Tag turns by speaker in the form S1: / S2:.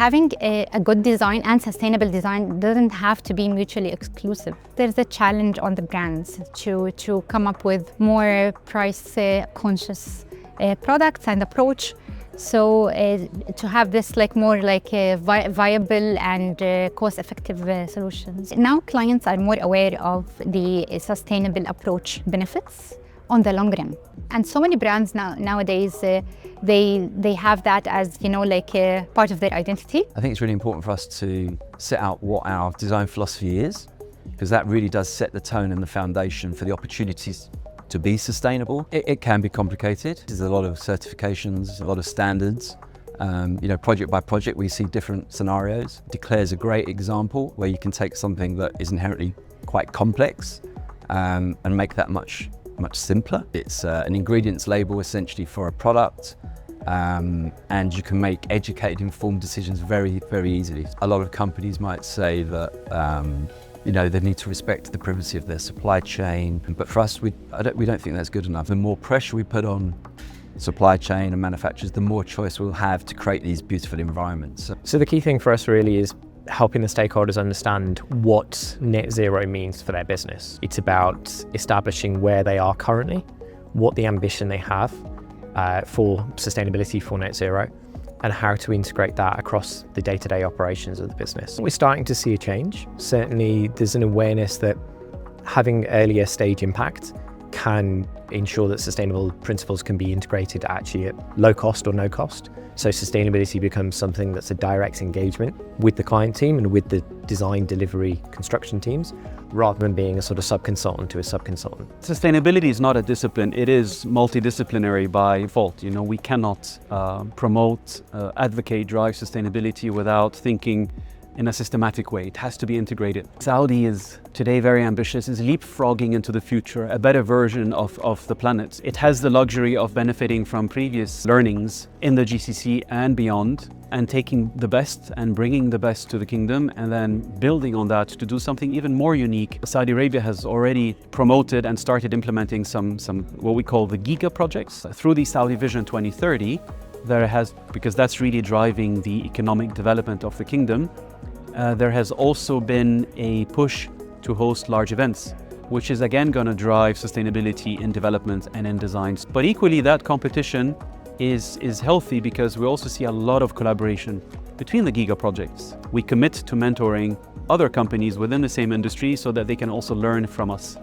S1: Having a good design and sustainable design doesn't have to be mutually exclusive. There's a challenge on the brands to come up with more price conscious products and approach. So to have this more viable and cost-effective solutions. Now clients are more aware of the sustainable approach benefits on the long run. And so many brands nowadays, they have that as, part of their identity.
S2: I think it's really important for us to set out what our design philosophy is, because that really does set the tone and the foundation for the opportunities to be sustainable. It can be complicated. There's a lot of certifications, a lot of standards. Project by project, we see different scenarios. Declare is a great example where you can take something that is inherently quite complex and make that much simpler. It's an ingredients label essentially for a product, and you can make educated, informed decisions very, very easily. A lot of companies might say that they need to respect the privacy of their supply chain, but for us, we don't think that's good enough. The more pressure we put on supply chain and manufacturers, the more choice we'll have to create these beautiful environments.
S3: So the key thing for us really is helping the stakeholders understand what net zero means for their business. It's about establishing where they are currently, what the ambition they have for sustainability for net zero, and how to integrate that across the day-to-day operations of the business. We're starting to see a change. Certainly there's an awareness that having earlier stage impact can ensure that sustainable principles can be integrated actually at low cost or no cost. So sustainability becomes something that's a direct engagement with the client team and with the design, delivery, construction teams, rather than being a sort of sub-consultant to a sub-consultant.
S4: Sustainability is not a discipline, it is multidisciplinary by default. We cannot promote, advocate, drive sustainability without thinking in a systematic way. It has to be integrated. Saudi is today very ambitious, is leapfrogging into the future, a better version of the planet. It has the luxury of benefiting from previous learnings in the GCC and beyond, and taking the best and bringing the best to the kingdom, and then building on that to do something even more unique. Saudi Arabia has already promoted and started implementing some what we call the Giga projects. Through the Saudi Vision 2030, because that's really driving the economic development of the kingdom, there has also been a push to host large events, which is again going to drive sustainability in development and in designs. But equally, that competition is healthy because we also see a lot of collaboration between the Giga projects. We commit to mentoring other companies within the same industry so that they can also learn from us.